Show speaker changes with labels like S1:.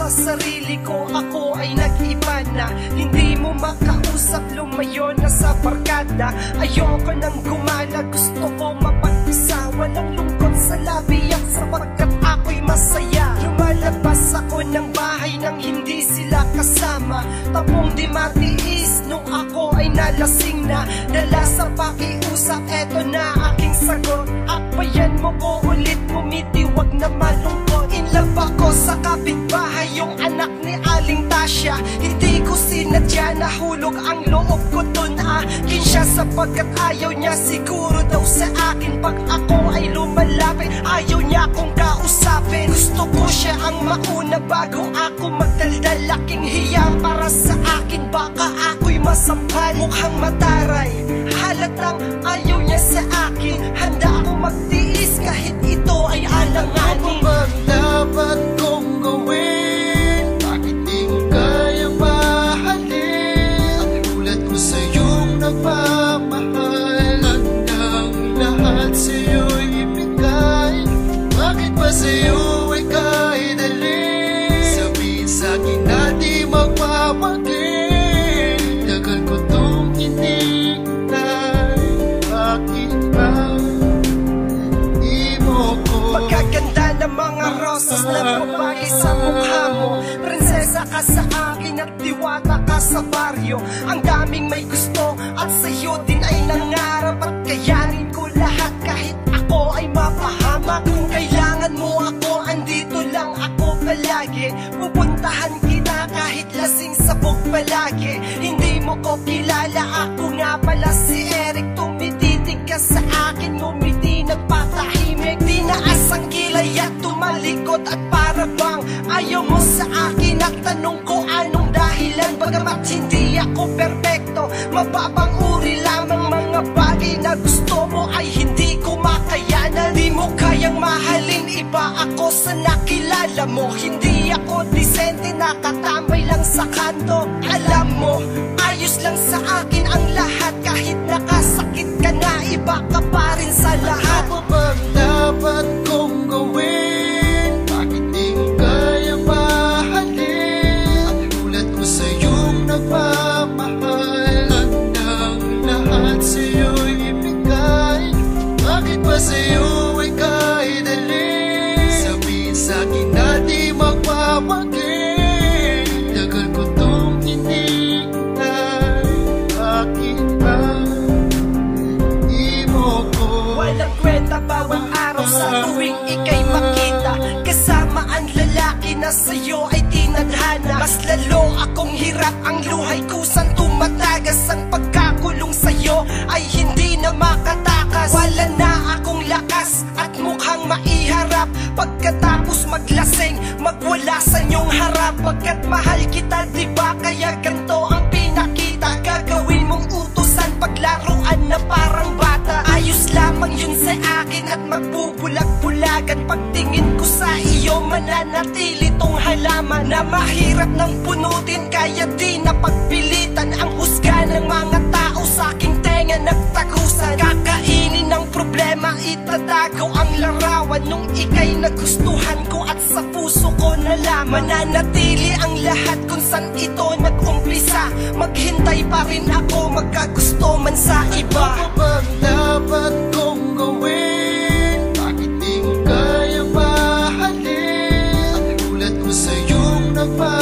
S1: sa sarili ko, ako ay nag-iba na. Hindi mo makausap, lumayo na sa barkada. Ayoko nang gumala, gusto ko mapag-isa. Walang lungkot sa labi at sapagkat ako'y masaya. Lumalabas ako ng bahay nang hindi sila kasama. Tapong di matiis nung ako ay nalasing na. Dala sa pakiusap, eto na aking sagot. Akbayan mo ko ulit, bumitiwag na malungkot. In love ako sa kapitbahay, yung anak ni Aling Tasya. Hindi ko sinadya, nahulog ang loob ko dun. Akin siya sapagkat ayaw niya siguro daw sa akin. Pag ako ay lumalapit, ayaw niya akong kausapin. Gusto ko siya ang mauna bago ako magdaldal. Laking hiya para sa akin, baka ako'y masampal. Mukhang mataray, halatang ayaw niya sa akin. Handa ako magtiis kahit ito ay alanganin.
S2: Ano bang dapat kong gawin? Bakit di mo kaya mahalin? Ang ulat ko sa'yong nagmamahal. Hanggang lahat sa'yo'y ibigay. Bakit ba sa'yo ika'y dali? Sabihin sa'kin na di magpapagin. Tagal ko tong hinihintay. Bakit ba di mo ko?
S1: Pagkaganda ng mga rosas na babae sa mukha mo. Prinsesa ka sa akin at diwata ka sa baryo. Ang daming may gusto at sa'yo din ay nangarap. At kayanin ko lahat kahit ako ay mapahamak. Kung kailangan mo ako, andito lang ako palagi. Pupuntahan kita kahit lasing sabog palagi. Hindi mo ko kilala, ako nga pala si Eric. Tumititig ka sa akin, ngumiti nagpatahimik. Tinaas ang kilay at tumalikod at para bang ayaw mo sa akin. At tanong ko anong dahilan, bagamat hindi ako perpekto. Mababang uri lamang mga bagay na gusto mo ay hindi ko makayanan. Di mo kayang mahalin, iba ako sa nakilala mo. Hindi ako disente, nakatambay lang sa kanto. Alam mo, ayos lang sa akin ang lahat. Kahit nakasakit ka na, iba ka pa rin sa lahat.
S2: Ano bang dapat kong gawin? Bakit di mo kaya mahalin? Ang ulat ko sa'yong nagmamahal. Hanggang lahat sa'yo'y ibigay. Bakit ba sa'yo ika'y dali? Sabihin sa'kin na di magpapagin. Tagal ko tong hinihintay. Bakit ba di mo ko?
S1: Walang kwenta bawang araw sa tuwing ika'y makita. Kasama ang lalaki na sa'yo ay tinadhana. Mas lalo akong hirap, ang luhay kusang tumatagas. Ang pagkakulong sa'yo ay hindi na makatakas. Wala na akong lakas at mukhang maiharap. Pagkatapos maglasing, magwala sa iyong harap. Pagkat mahal kita, diba kaya ganito ang pinakita. Gagawin mong utusan, paglaruan na parang bata. Ayos lamang yun sa akin at magbubulag-bulagan. Pagtingin ko sa iyo, mananatili tong halaman na mahirap nang punutin, kaya di na pagpilitan. Ang husga ng mga tao sa aking tenga nagtagusan. Kakainin ng problema, itatago ang larawan. Nung ika'y nagustuhan ko at sa puso ko nalaman. Mananatili ang lahat kung saan ito nag-umpisa. Maghintay pa rin ako, magkagusto man sa iba.
S2: Ano bang dapat kong gawin? Bakit di mo kaya mahalin? Ang ulat ko sa'yong nagmamahal.